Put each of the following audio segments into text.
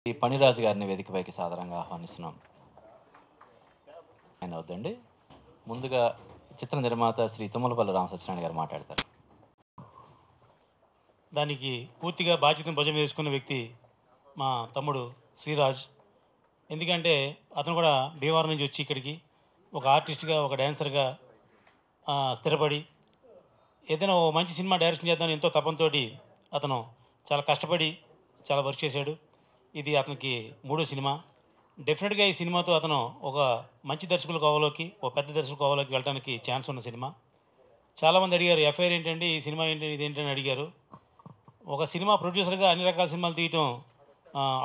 ఈ పనిరాజు గారిని వేదికపైకి సాదరంగా ఆహ్వానిస్తున్నాం. ఆయన వద్దండి. ముందుగా చిత్ర నిర్మాత శ్రీ తుమ్మలపల్లి రామసత్యనారాయణ గారు మాట్లాడతారు. దానికి పూర్తిగా బాధ్యతను భుజం వేసుకున్న వ్యక్తి మా తమ్ముడు శ్రీరాజ్. ఎందుకంటే అతను కూడా భీమవరం నుంచి వచ్చి ఇక్కడికి ఒక ఆర్టిస్ట్గా, ఒక డ్యాన్సర్గా స్థిరపడి ఏదైనా ఓ మంచి సినిమా డైరెక్షన్ చేద్దామని ఎంతో తపంతోటి అతను చాలా కష్టపడి చాలా వర్క్ చేశాడు. ఇది అతనికి 3వ సినిమా. డెఫినెట్గా ఈ సినిమాతో అతను ఒక మంచి దర్శకుల కోవలోకి, ఒక పెద్ద దర్శకుల కోవలోకి వెళ్ళడానికి ఛాన్స్ ఉన్న సినిమా. చాలామంది అడిగారు, ఎఫ్ఐఆర్ ఏంటండి, ఈ సినిమా ఏంటి, ఇదేంటని అడిగారు. ఒక సినిమా ప్రొడ్యూసర్గా అన్ని రకాల సినిమాలు తీయటం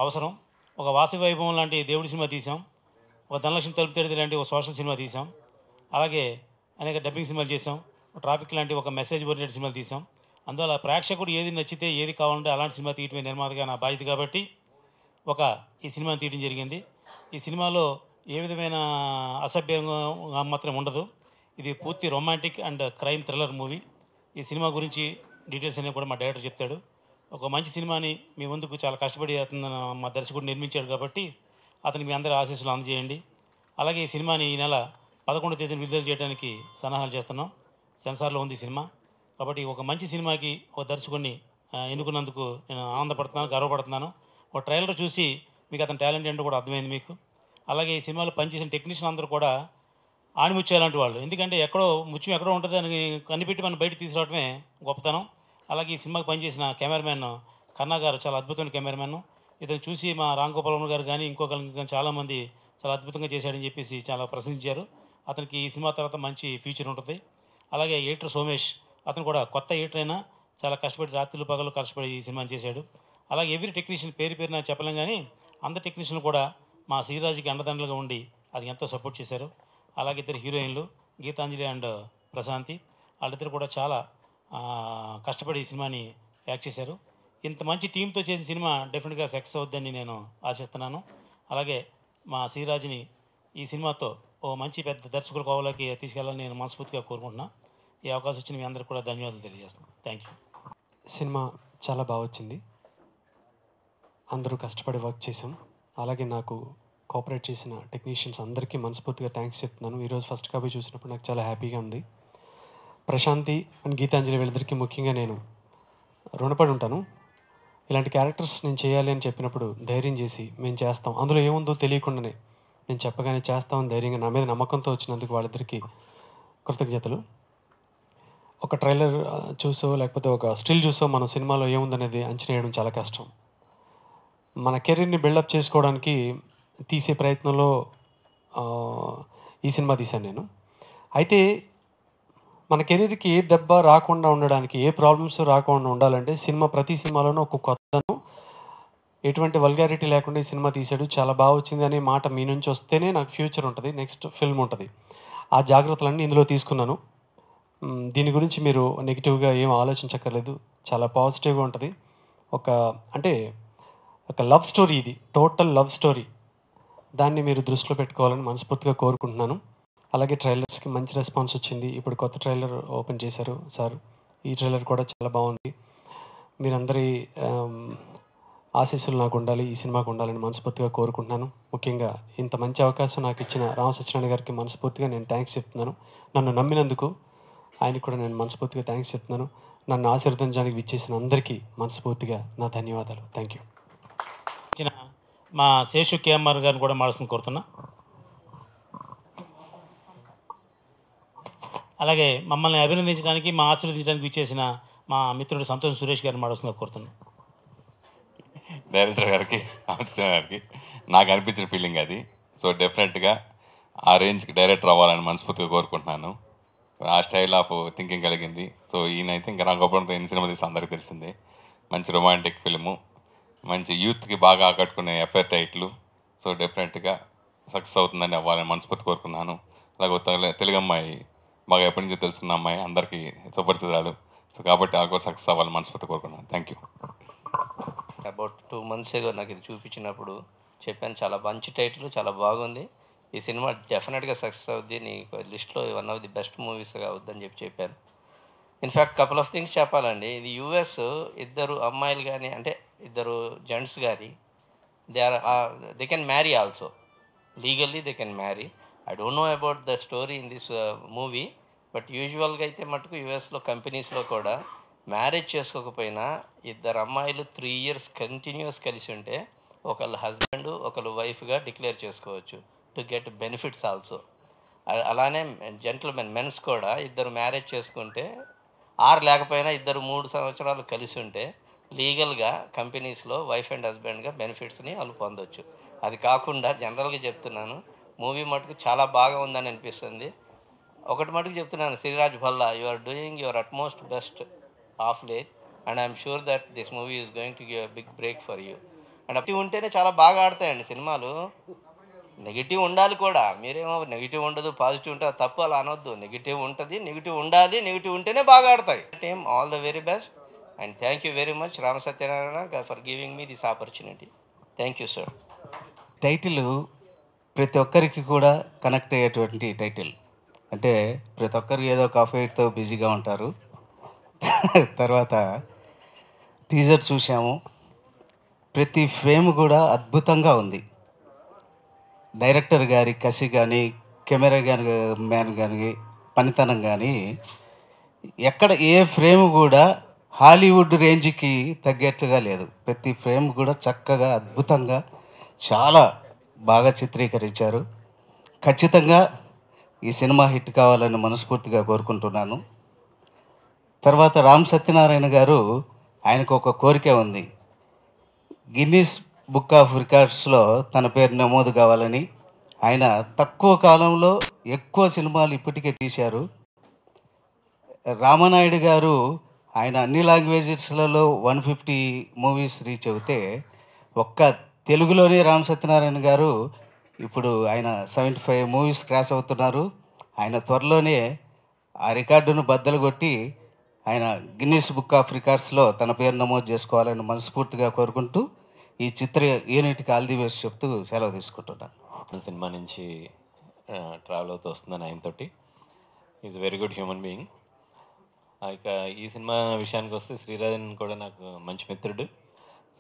అవసరం. ఒక వాసి వైభవం లాంటి దేవుడి సినిమా తీసాం, ఒక ధనలక్ష్మి తలుపు తెరిది లాంటి ఒక సోషల్ సినిమా తీసాం, అలాగే అనేక డబ్బింగ్ సినిమాలు చేసాం, ట్రాఫిక్ లాంటి ఒక మెసేజ్ ఓరియంటెడ్ సినిమాలు తీసాం. అందువల్ల ప్రేక్షకుడు ఏది నచ్చితే, ఏది కావాలంటే అలాంటి సినిమా తీయటమే నిర్మాతగా నా బాధ్యత. కాబట్టి ఈ సినిమాని తీయడం జరిగింది. ఈ సినిమాలో ఏ విధమైన అసభ్యంగా మాత్రం ఉండదు. ఇది పూర్తి romantic and crime thriller movie. ఈ సినిమా గురించి డీటెయిల్స్ అనేవి కూడా మా డైరెక్టర్ చెప్తాడు. ఒక మంచి సినిమాని మీ ముందుకు చాలా కష్టపడి అతను మా దర్శకుడు నిర్మించాడు కాబట్టి అతనికి మీ అందరి ఆశీస్సులు అందజేయండి. అలాగే ఈ సినిమాని ఈ నెల 11వ తేదీన విడుదల చేయడానికి సన్నాహాలు చేస్తున్నాం. సెన్సార్లో ఉంది సినిమా. కాబట్టి ఒక మంచి సినిమాకి ఒక దర్శకుడిని ఎన్నుకున్నందుకు నేను ఆనందపడుతున్నాను, గర్వపడుతున్నాను. ఒక ట్రైలర్ చూసి మీకు అతని టాలెంట్ ఏంటో కూడా అర్థమైంది మీకు. అలాగే ఈ సినిమాలో పనిచేసిన టెక్నీషియన్ అందరూ కూడా ఆణిముత్యాలాంటి వాళ్ళు. ఎందుకంటే ఎక్కడో ముత్యం ఎక్కడో ఉంటుంది అని కనిపెట్టి మనం బయట తీసుకురావడమే గొప్పతనం. అలాగే ఈ సినిమాకి పనిచేసిన కెమెరామెన్ కన్నా గారు చాలా అద్భుతమైన కెమెరామెన్. ఇతను చూసి మా రామ్ గోపాల్ గారు కానీ ఇంకొకరికి కానీ చాలామంది చాలా అద్భుతంగా చేశాడని చెప్పేసి చాలా ప్రశంసించారు. అతనికి ఈ సినిమా తర్వాత మంచి ఫ్యూచర్ ఉంటుంది. అలాగే ఎడిటర్ సోమేష్, అతను కూడా కొత్త ఎడిటర్ అయినా చాలా కష్టపడి రాత్రులు పగలు కష్టపడి ఈ సినిమాని చేశాడు. అలాగే ఎవ్రీ టెక్నీషియన్ పేరు నాకు చెప్పలేం, కానీ అందరు టెక్నీషియన్లు కూడా మా శ్రీరాజుకి అండదండలుగా ఉండి అది ఎంతో సపోర్ట్ చేశారు. అలాగే ఇద్దరు హీరోయిన్లు గీతాంజలి అండ్ ప్రశాంతి, వాళ్ళిద్దరు కూడా చాలా కష్టపడి ఈ సినిమాని యాక్ట్ చేశారు. ఇంత మంచి టీంతో చేసిన సినిమా డెఫినెట్గా సక్సెస్ అవుద్దని నేను ఆశిస్తున్నాను. అలాగే మా శ్రీరాజుని ఈ సినిమాతో ఓ మంచి పెద్ద దర్శకుల కోవలోకి తీసుకెళ్ళాలని నేను మనస్ఫూర్తిగా కోరుకుంటున్నాను. ఈ అవకాశం వచ్చిన మీ అందరికీ కూడా ధన్యవాదాలు తెలియజేస్తున్నాను. Thank you. సినిమా చాలా బాగా వచ్చింది. అందరూ కష్టపడి వర్క్ చేసాం. అలాగే నాకు కోఆపరేట్ చేసిన టెక్నీషియన్స్ అందరికీ మనస్ఫూర్తిగా థ్యాంక్స్ చెప్తున్నాను. ఈరోజు ఫస్ట్ కాపీ చూసినప్పుడు నాకు చాలా హ్యాపీగా ఉంది. ప్రశాంతి అండ్ గీతాంజలి వీళ్ళిద్దరికీ ముఖ్యంగా నేను రుణపడి ఉంటాను. ఇలాంటి క్యారెక్టర్స్ నేను చేయాలి అని చెప్పినప్పుడు ధైర్యం చేసి మేము చేస్తాం, అందులో ఏముందో తెలియకుండానే నేను చెప్పగానే చేస్తామని ధైర్యంగా నా మీద నమ్మకంతో వచ్చినందుకు వాళ్ళిద్దరికీ కృతజ్ఞతలు. ఒక ట్రైలర్ చూసో లేకపోతే ఒక స్టిల్ చూసో మన సినిమాలో ఏముందనేది అంచనా వేయడం చాలా కష్టం. మన కెరీర్ని బిల్డప్ చేసుకోవడానికి తీసే ప్రయత్నంలో ఈ సినిమా తీశాను నేను. అయితే మన కెరీర్కి ఏ దెబ్బ రాకుండా ఉండడానికి, ఏ ప్రాబ్లమ్స్ రాకుండా ఉండాలంటే ప్రతి సినిమాలోనూ ఒక కొత్తను, ఎటువంటి వల్గారిటీ లేకుండా ఈ సినిమా తీశాడు, చాలా బాగా వచ్చింది అనే మాట మీ నుంచి వస్తేనే నాకు ఫ్యూచర్ ఉంటుంది, నెక్స్ట్ ఫిల్మ్ ఉంటుంది. ఆ జాగ్రత్తలన్నీ ఇందులో తీసుకున్నాను. దీని గురించి మీరు నెగిటివ్గా ఏం ఆలోచించక్కర్లేదు, చాలా పాజిటివ్గా ఉంటుంది. ఒక లవ్ స్టోరీ, ఇది టోటల్ లవ్ స్టోరీ. దాన్ని మీరు దృష్టిలో పెట్టుకోవాలని మనస్ఫూర్తిగా కోరుకుంటున్నాను. అలాగే ట్రైలర్స్కి మంచి రెస్పాన్స్ వచ్చింది. ఇప్పుడు కొత్త ట్రైలర్ ఓపెన్ చేశారు సార్, ఈ ట్రైలర్ కూడా చాలా బాగుంది. మీరందరి ఆశీస్సులు నాకు ఉండాలి, ఈ సినిమాకు ఉండాలని మనస్ఫూర్తిగా కోరుకుంటున్నాను. ముఖ్యంగా ఇంత మంచి అవకాశం నాకు ఇచ్చిన రామసత్యనారాయణ గారికి మనస్ఫూర్తిగా నేను థ్యాంక్స్ చెప్తున్నాను. నన్ను నమ్మినందుకు ఆయనకు కూడా నేను మనస్ఫూర్తిగా థ్యాంక్స్ చెప్తున్నాను. నన్ను ఆశీర్వదించడానికి విచ్చేసిన అందరికీ మనస్ఫూర్తిగా నా ధన్యవాదాలు. Thank you. మా శేషు కేఎంఆర్ గారిని కూడా మాట్లాడుకుని కోరుతున్నా. అలాగే మమ్మల్ని అభినందించడానికి, మా ఆశీర్వదించడానికి విచ్చేసిన మా మిత్రుడు సంతోష్ సురేష్ గారిని మాట్లాడుకుని కోరుతున్నాను. డైరెక్టర్ గారికి, ఆఫీసర్ గారికి నాకు అనిపించిన ఫీలింగ్ అది. సో డెఫినెట్గా ఆ రేంజ్కి డైరెక్టర్ అవ్వాలని మనస్ఫూర్తిగా కోరుకుంటున్నాను. ఆ స్టైల్ ఆఫ్ థింకింగ్ కలిగింది. సో ఈయనైతే ఇంకా నాకు గొప్పతో ఎన్ని సినిమా తీసి అందరికీ తెలిసిందే. మంచి రొమాంటిక్ ఫిల్ము, మంచి యూత్కి బాగా ఆకట్టుకునే ఎఫ్ఐఆర్ టైటిల్. సో డెఫినెట్గా సక్సెస్ అవుతుందని అవ్వాలని మనస్ఫూర్తి కోరుకున్నాను. అలాగే తెలుగు అమ్మాయి, బాగా ఎప్పటి నుంచో తెలుసున్న అమ్మాయి, అందరికీ సుపరిచితురాలు. సో కాబట్టి ఆ కూడా సక్సెస్ అవ్వాలని మనస్ఫూర్తి కోరుకున్నాను. Thank you. About 2 months ago నాకు ఇది చూపించినప్పుడు చెప్పాను, చాలా మంచి టైటిల్, చాలా బాగుంది, ఈ సినిమా డెఫినెట్గా సక్సెస్ అవుద్ది, నీకు లిస్ట్లో వన్ ఆఫ్ ది బెస్ట్ మూవీస్గా అవుద్దని చెప్పాను. ఇన్ఫ్యాక్ట్ కపుల్ ఆఫ్ థింగ్స్ చెప్పాలండి. ఇది యూఎస్, ఇద్దరు అమ్మాయిలు కానీ, అంటే ఇద్దరు జెంట్స్ కానీ they can marry also. Legally they can marry. I don't know about the story in this movie, but యూజువల్గా అయితే మటుకు యుఎస్లో కంపెనీస్లో కూడా మ్యారేజ్ చేసుకోకపోయినా ఇద్దరు అమ్మాయిలు 3 years కంటిన్యూస్ కలిసి ఉంటే ఒకళ్ళు హస్బెండ్ ఒకళ్ళు వైఫ్గా డిక్లేర్ చేసుకోవచ్చు టు గెట్ బెనిఫిట్స్ ఆల్సో. అలానే మెన్స్ కూడా ఇద్దరు మ్యారేజ్ చేసుకుంటే 6 లేకపోయినా ఇద్దరు 3 సంవత్సరాలు కలిసి ఉంటే లీగల్గా కంపెనీస్లో వైఫ్ అండ్ హస్బెండ్గా బెనిఫిట్స్ని వాళ్ళు పొందొచ్చు. అది కాకుండా జనరల్గా చెప్తున్నాను, మూవీ మటుకు చాలా బాగా ఉందని అనిపిస్తుంది. ఒకటి మటుకు చెప్తున్నాను, Sriraj Bhalla, you are doing your utmost best of late and I'm sure that this movie is going to give a big break for you. And negative ఉంటేనే చాలా బాగా ఆడతాయండి సినిమాలు. నెగిటివ్ ఉండాలి కూడా. మీరేమో నెగిటివ్ ఉండదు పాజిటివ్ ఉంటే తప్పు అలా అనొద్దు. నెగిటివ్ ఉంటుంది, నెగిటివ్ ఉండాలి, నెగిటివ్ ఉంటేనే బాగా ఆడతాయి. Team all the very best and thank you very much Rama Satyanarayana for giving me this opportunity. Thank you sir. Title ప్రతి ఒక్కరికి కూడా కనెక్ట్ అయ్యేటువంటి టైటిల్. అంటే ప్రతి ఒక్కరు ఏదో ఒక అఫైర్తో బిజీగా ఉంటారు. తర్వాత టీజర్ చూసాము, ప్రతి ఫ్రేమ్ కూడా అద్భుతంగా ఉంది. డైరెక్టర్ గారి కసి కానీ, కెమెరా మ్యాన్ కానీ, పనితనం కానీ ఎక్కడ ఏ ఫ్రేమ్ కూడా హాలీవుడ్ రేంజ్కి తగ్గట్టుగా లేదు. ప్రతి ఫ్రేమ్ కూడా చక్కగా అద్భుతంగా చాలా బాగా చిత్రీకరించారు. ఖచ్చితంగా ఈ సినిమా హిట్ కావాలని మనస్ఫూర్తిగా కోరుకుంటున్నాను. తర్వాత రామ్ సత్యనారాయణ గారు, ఆయనకు ఒక కోరిక ఉంది, గిన్నీస్ బుక్ ఆఫ్ రికార్డ్స్లో తన పేరు నమోదు కావాలని. ఆయన తక్కువ కాలంలో ఎక్కువ సినిమాలు ఇప్పటికే తీశారు. రామనాయుడు గారు ఆయన అన్ని లాంగ్వేజెస్లలో 150 మూవీస్ రీచ్ అవుతే, ఒక్క తెలుగులోనే రామ్ సత్యనారాయణ గారు ఇప్పుడు ఆయన 75 మూవీస్ క్రాస్ అవుతున్నారు. ఆయన త్వరలోనే ఆ రికార్డును బద్దలు కొట్టి ఆయన గిన్నీస్ బుక్ ఆఫ్ రికార్డ్స్లో తన పేరు నమోదు చేసుకోవాలని మనస్ఫూర్తిగా కోరుకుంటూ ఈ చిత్ర యూనిట్కి ఆల్ ది బెస్ట్ చెప్తూ సెలవు తీసుకుంటున్నాను. సినిమా నుంచి ట్రావెల్ అవుతూ వస్తుందని ఆయనతోటి. Is very good human being. ఇక ఈ సినిమా విషయానికి వస్తే శ్రీరాజన్ కూడా నాకు మంచి మిత్రుడు.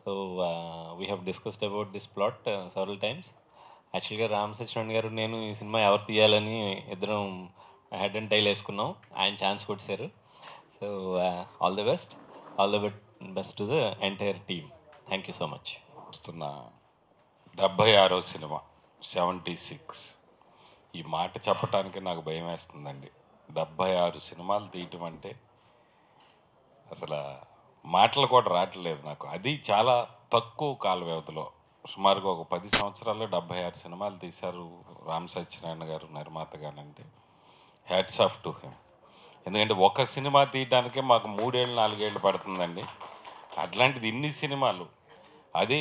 So we have discussed about this plot several times. యాక్చువల్గా రామ్ సత్యనారాయణ గారు నేను ఈ సినిమా ఎవరు తీయాలని ఇద్దరం హెడ్ అండ్ టైల్ వేసుకున్నాం. ఆయన ఛాన్స్ కొట్టారు. So all the best, all the best to the entire team. Thank you so much. వస్తున్న 76వ సినిమా 76. ఈ మాట చెప్పటానికి నాకు భయం వేస్తుందండి. 76 సినిమాలు తీయటం అంటే అసలు మాటలు కూడా రావట్లేదు నాకు. అది చాలా తక్కువ కాల వ్యవధిలో, సుమారుగా ఒక 10 సంవత్సరాల్లో 76 సినిమాలు తీశారు రామ్ సత్యనారాయణ గారు నిర్మాతగానంటే హ్యాట్స్ ఆఫ్ టు హిమ్. ఎందుకంటే ఒక సినిమా తీయడానికే మాకు 3 ఏళ్ళు 4 ఏళ్ళు పడుతుందండి. అట్లాంటిది ఇన్ని సినిమాలు, అది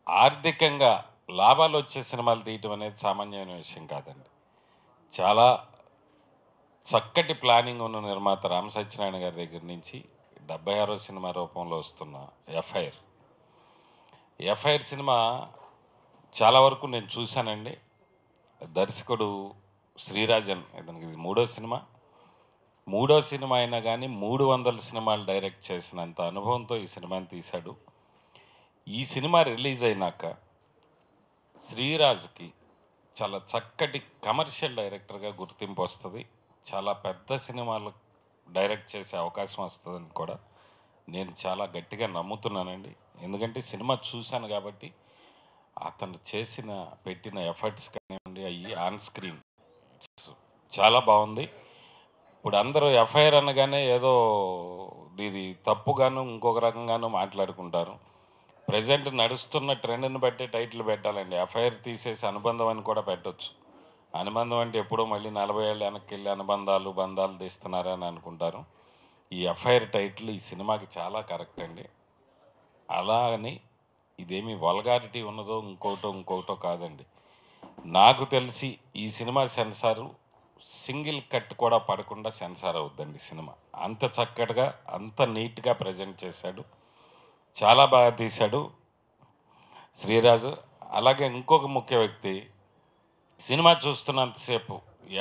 ఆర్థికంగా లాభాలు వచ్చే సినిమాలు తీయటం అనేది సామాన్యమైన విషయం కాదండి. చాలా చక్కటి ప్లానింగ్ ఉన్న నిర్మాత రామ్ సత్యనారాయణ గారి దగ్గర నుంచి 76వ సినిమా రూపంలో వస్తున్న ఎఫ్ఐఆర్ సినిమా చాలా వరకు నేను చూశానండి. దర్శకుడు శ్రీరాజన్, ఇతనికి ఇది 3వ సినిమా. 3వ సినిమా అయినా కానీ 300 సినిమాలు డైరెక్ట్ చేసినంత అనుభవంతో ఈ సినిమాని తీశాడు. ఈ సినిమా రిలీజ్ అయినాక శ్రీరాజ్కి చాలా చక్కటి కమర్షియల్ డైరెక్టర్గా గుర్తింపు వస్తుంది. చాలా పెద్ద సినిమాలు డైరెక్ట్ చేసే అవకాశం వస్తుందని కూడా నేను చాలా గట్టిగా నమ్ముతున్నానండి. ఎందుకంటే సినిమా చూశాను కాబట్టి అతను పెట్టిన ఎఫర్ట్స్ కానివ్వండి, అవి ఆన్ స్క్రీన్ చాలా బాగుంది. ఇప్పుడు అందరూ ఎఫ్ఐఆర్ అనగానే ఏదో ఇది తప్పుగాను ఇంకొక రకంగానూ మాట్లాడుకుంటారు. ప్రజెంట్ నడుస్తున్న ట్రెండ్ని బట్టి టైటిల్ పెట్టాలండి. ఎఫ్ఐఆర్ తీసేసి అనుబంధం అని కూడా పెట్టవచ్చు. అనుబంధం అంటే ఎప్పుడో మళ్ళీ 40 ఏళ్ళు వెనక్కి వెళ్ళి బంధాలు తీస్తున్నారని అనుకుంటారు. ఈ ఎఫ్ఐఆర్ టైటిల్ ఈ సినిమాకి చాలా కరెక్ట్ అండి. అలా అని ఇదేమి వల్గారిటీ ఉన్నదో ఇంకోటో కాదండి. నాకు తెలిసి ఈ సినిమా సెన్సారు సింగిల్ కట్ కూడా పడకుండా సెన్సార్ అవుద్దండి సినిమా. అంత చక్కగా అంత నీట్గా ప్రజెంట్ చేశాడు. చాలా బాగా తీశాడు శ్రీరాజు. అలాగే ఇంకొక ముఖ్య వ్యక్తి, సినిమా చూస్తున్నంతసేపు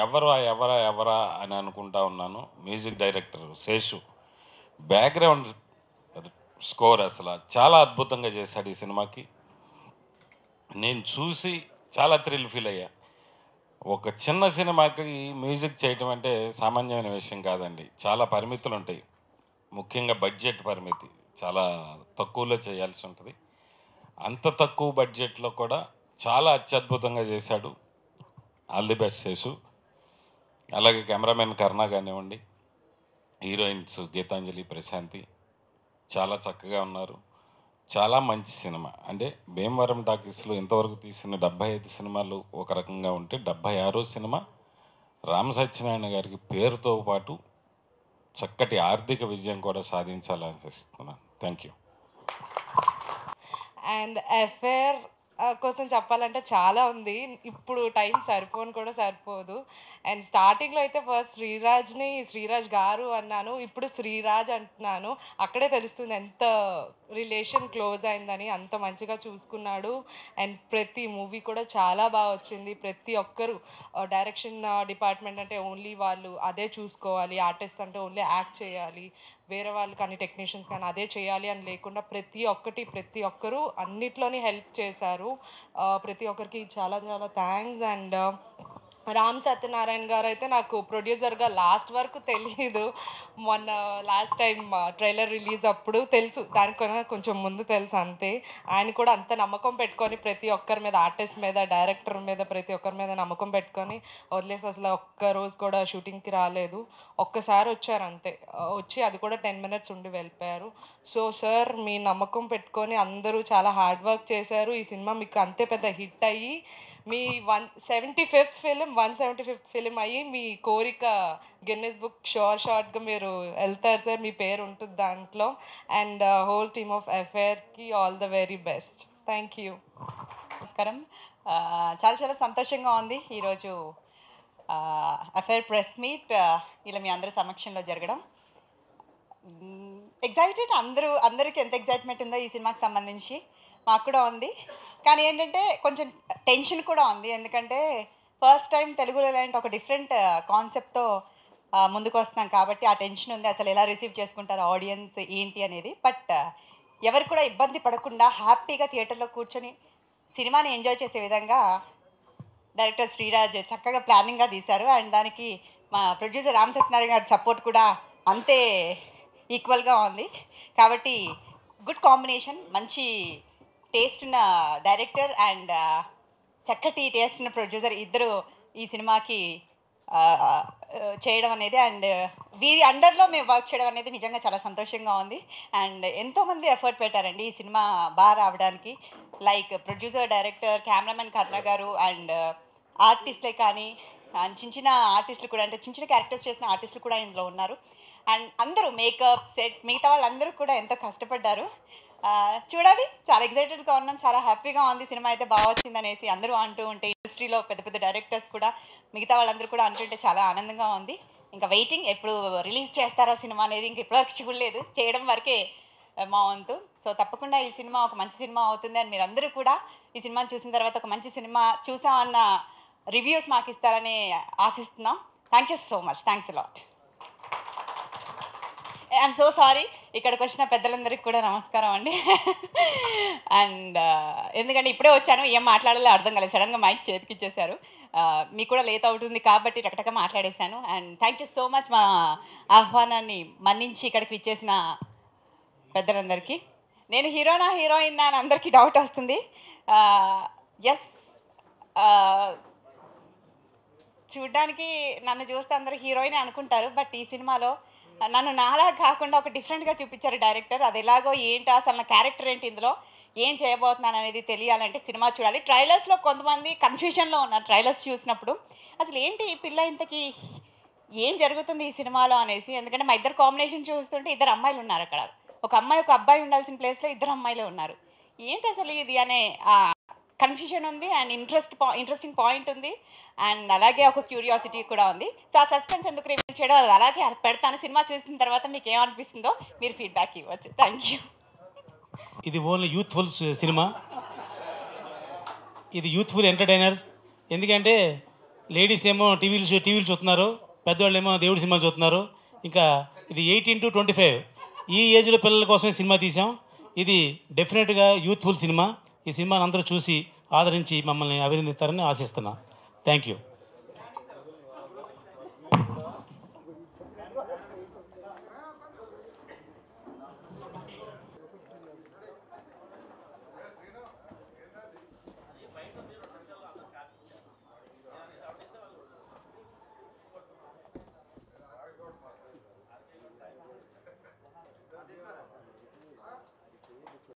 ఎవరా అని అనుకుంటా ఉన్నాను. Music director Seshu. Background score అసలు చాలా అద్భుతంగా చేశాడు ఈ సినిమాకి. నేను చూసి చాలా థ్రిల్ ఫీల్ అయ్యా. ఒక చిన్న సినిమాకి మ్యూజిక్ చేయటం అంటే సామాన్యమైన విషయం కాదండి. చాలా పరిమితులు ఉంటాయి. ముఖ్యంగా బడ్జెట్ పరిమితి చాలా తక్కువలో చేయాల్సి ఉంటుంది. అంత తక్కువ బడ్జెట్లో కూడా చాలా అత్యద్భుతంగా చేశాడు. ఆల్ ది బెస్ట్ చేసు. అలాగే కెమెరామెన్ కర్ణ కానివ్వండి, హీరోయిన్స్ గీతాంజలి, ప్రశాంతి చాలా చక్కగా ఉన్నారు. చాలా మంచి సినిమా. అంటే భీమవరం టాకీస్లో ఇంతవరకు తీసిన 75 సినిమాలు ఒక రకంగా ఉంటే 76వ సినిమా రామ సత్యనారాయణ గారికి పేరుతో పాటు చక్కటి ఆర్థిక విజయం కూడా సాధించాలని ఆశిస్తున్నాను. Thank you. అండ్ అఫేర్ కోసం చెప్పాలంటే చాలా ఉంది. ఇప్పుడు టైం సరిపోదు. అండ్ స్టార్టింగ్లో అయితే ఫస్ట్ శ్రీరాజ్ గారు అన్నాను, ఇప్పుడు శ్రీరాజ్ అంటున్నాను. అక్కడే తెలుస్తుంది ఎంత రిలేషన్ క్లోజ్ అయిందని. అంత మంచిగా చూసుకున్నాడు. అండ్ ప్రతి మూవీ కూడా చాలా బాగా వచ్చింది. ప్రతి ఒక్కరు డైరెక్షన్ డిపార్ట్మెంట్ అంటే ఓన్లీ వాళ్ళు అదే చూసుకోవాలి, ఆర్టిస్ట్ అంటే ఓన్లీ యాక్ట్ చేయాలి, వేరే వాళ్ళు కానీ టెక్నీషియన్స్ కానీ అదే చేయాలి అని లేకుండా ప్రతి ఒక్కరు అన్నిట్లోని హెల్ప్ చేశారు. ప్రతి ఒక్కరికి చాలా చాలా థ్యాంక్స్. అండ్ రామ్ సత్యనారాయణ గారు అయితే నాకు ప్రొడ్యూసర్గా లాస్ట్ వరకు తెలియదు. మొన్న లాస్ట్ టైం ట్రైలర్ రిలీజ్ అప్పుడు తెలుసు, దానికన్నా కొంచెం ముందు తెలుసు అంతే. ఆయన కూడా అంత నమ్మకం పెట్టుకొని ప్రతి ఒక్కరి మీద, ఆర్టిస్ట్ మీద, డైరెక్టర్ మీద, ప్రతి ఒక్కరి మీద నమ్మకం పెట్టుకొని వదిలేసి అసలు ఒక్క రోజు కూడా షూటింగ్కి రాలేదు. ఒక్కసారి వచ్చారు అంతే. వచ్చి అది కూడా 10 minutes ఉండి వెళ్ళిపోయారు. సో సార్, మీ నమ్మకం పెట్టుకొని అందరూ చాలా హార్డ్ వర్క్ చేశారు. ఈ సినిమా మీకు అంతే పెద్ద హిట్ అయ్యి మీ 175th ఫిలిం అయ్యి మీ కోరిక గిన్నెస్ బుక్ షార్ట్గా మీరు వెళ్తారు సార్. మీ పేరు ఉంటుంది దాంట్లో. అండ్ హోల్ టీమ్ ఆఫ్ అఫేర్కి all the very best. Thank you. నమస్కారం. చాలా చాలా సంతోషంగా ఉంది ఈరోజు అఫేర్ ప్రెస్ మీట్ ఇలా మీ అందరి సమక్షంలో జరగడం. ఎగ్జైటెడ్, అందరికీ ఎంత ఎగ్జైట్మెంట్ ఉందో ఈ సినిమాకి సంబంధించి మాకు కూడా ఉంది. కానీ ఏంటంటే కొంచెం టెన్షన్ కూడా ఉంది. ఎందుకంటే ఫస్ట్ టైం తెలుగులో ఇలాంటి ఒక డిఫరెంట్ కాన్సెప్ట్తో ముందుకు వస్తున్నాం కాబట్టి ఆ టెన్షన్ ఉంది. అసలు ఎలా రిసీవ్ చేసుకుంటారు ఆడియన్స్ ఏంటి అనేది. బట్ ఎవరు కూడా ఇబ్బంది పడకుండా హ్యాపీగా థియేటర్లో కూర్చొని సినిమాని ఎంజాయ్ చేసే విధంగా డైరెక్టర్ శ్రీరాజ్ చక్కగా ప్లానింగ్గా తీశారు. అండ్ దానికి మా ప్రొడ్యూసర్ రామ్ సత్యనారాయణ గారి సపోర్ట్ కూడా అంతే ఈక్వల్గా ఉంది. కాబట్టి గుడ్ కాంబినేషన్. మంచి టేస్ట్ ఉన్న డైరెక్టర్ అండ్ చక్కటి టేస్ట్ ఉన్న ప్రొడ్యూసర్ ఇద్దరు ఈ సినిమాకి చేయడం అనేది, అండ్ వీరి అండర్లో మేము వర్క్ చేయడం అనేది నిజంగా చాలా సంతోషంగా ఉంది. అండ్ ఎంతోమంది ఎఫర్ట్ పెట్టారండి ఈ సినిమా బాగా రావడానికి. లైక్ ప్రొడ్యూసర్, డైరెక్టర్, కెమెరామెన్ కర్ణ గారు అండ్ ఆర్టిస్ట్లే కానీ చిన్న చిన్న ఆర్టిస్టులు కూడా, అంటే చిన్న చిన్న క్యారెక్టర్స్ చేసిన ఆర్టిస్టులు కూడా ఇందులో ఉన్నారు. అండ్ అందరూ మేకప్, సెట్, మిగతా వాళ్ళందరూ కూడా ఎంతో కష్టపడ్డారు. చూడాలి, చాలా ఎగ్జైటెడ్గా ఉన్నాం. చాలా హ్యాపీగా ఉంది సినిమా అయితే బాగా వచ్చిందనేసి అందరూ అంటూ ఉంటే, ఇండస్ట్రీలో పెద్ద పెద్ద డైరెక్టర్స్ కూడా మిగతా వాళ్ళందరూ కూడా అంటుంటే చాలా ఆనందంగా ఉంది. ఇంకా వెయిటింగ్, ఎప్పుడు రిలీజ్ చేస్తారో సినిమా అనేది. ఇంక ఇప్పటివరకు చూడలేదు, చేయడం వరకే మా వంతు. సో తప్పకుండా ఈ సినిమా ఒక మంచి సినిమా అవుతుంది అని మీరందరూ కూడా ఈ సినిమాని చూసిన తర్వాత ఒక మంచి సినిమా చూసామన్న రివ్యూస్ మాకు ఇస్తారని ఆశిస్తున్నాం. Thank you so much. Thanks a lot. I'm so sorry, ఇక్కడికి వచ్చిన పెద్దలందరికీ కూడా నమస్కారం అండి. అండ్ ఎందుకంటే ఇప్పుడే వచ్చాను, ఏం మాట్లాడాలో అర్థం కాలేదు. సడన్గా మైక్ చేతికి ఇచ్చేశారు. మీకు కూడా లేట్ అవుతుంది కాబట్టి టకటక మాట్లాడేశాను. And thank you so much మా ఆహ్వానాన్ని మన్నించి ఇక్కడికి విచ్చేసిన పెద్దలందరికీ. నేను హీరోనా హీరోయిన్ అని అందరికీ డౌట్ వస్తుంది. ఎస్, చూడ్డానికి నన్ను చూస్తే అందరూ హీరోయిన్ అనుకుంటారు. బట్ ఈ సినిమాలో నన్ను నాలా కాకుండా ఒక డిఫరెంట్గా చూపించారు డైరెక్టర్. అది ఎలాగో ఏంటో, అసలు నా క్యారెక్టర్ ఏంటి, ఇందులో ఏం చేయబోతున్నాను అనేది తెలియాలంటే సినిమా చూడాలి. ట్రైలర్స్లో కొంతమంది కన్ఫ్యూజన్లో ఉన్నారు ట్రైలర్స్ చూసినప్పుడు, అసలు ఏంటి ఈ పిల్ల ఇంతకీ ఏం జరుగుతుంది ఈ సినిమాలో అనేసి. ఎందుకంటే మా ఇద్దరు కాంబినేషన్ చూస్తుంటే ఇద్దరు అమ్మాయిలు ఉన్నారు అక్కడ. ఒక అమ్మాయి ఒక అబ్బాయి ఉండాల్సిన ప్లేస్లో ఇద్దరు అమ్మాయిలే ఉన్నారు. ఏంటి అసలు ఇది అనే కన్ఫ్యూజన్ ఉంది. అండ్ ఇంట్రెస్టింగ్ పాయింట్ ఉంది. అండ్ అలాగే ఒక క్యూరియాసిటీ కూడా ఉంది. సో ఆ సస్పెన్స్ ఎందుకు రివీల్ చేయడం, అది అలాగే పెడతాను. సినిమా చూసిన తర్వాత మీకు ఏమనిపిస్తుందో మీరు ఫీడ్బ్యాక్ ఇవ్వచ్చు. Thank you. ఇది ఓన్లీ యూత్ఫుల్ సినిమా. ఇది యూత్ఫుల్ ఎంటర్టైనర్. ఎందుకంటే లేడీస్ ఏమో టీవీలు చూస్తున్నారు, పెద్దవాళ్ళు ఏమో దేవుడి సినిమాలు చూస్తున్నారు. ఇంకా ఇది 18 to 25 ఈ ఏజ్లో పిల్లల కోసమే సినిమా తీసాం. ఇది డెఫినెట్గా యూత్ఫుల్ సినిమా. ఈ సినిమాని అందరూ చూసి ఆదరించి మమ్మల్ని అభినందిస్తారని ఆశిస్తున్నా. Thank you.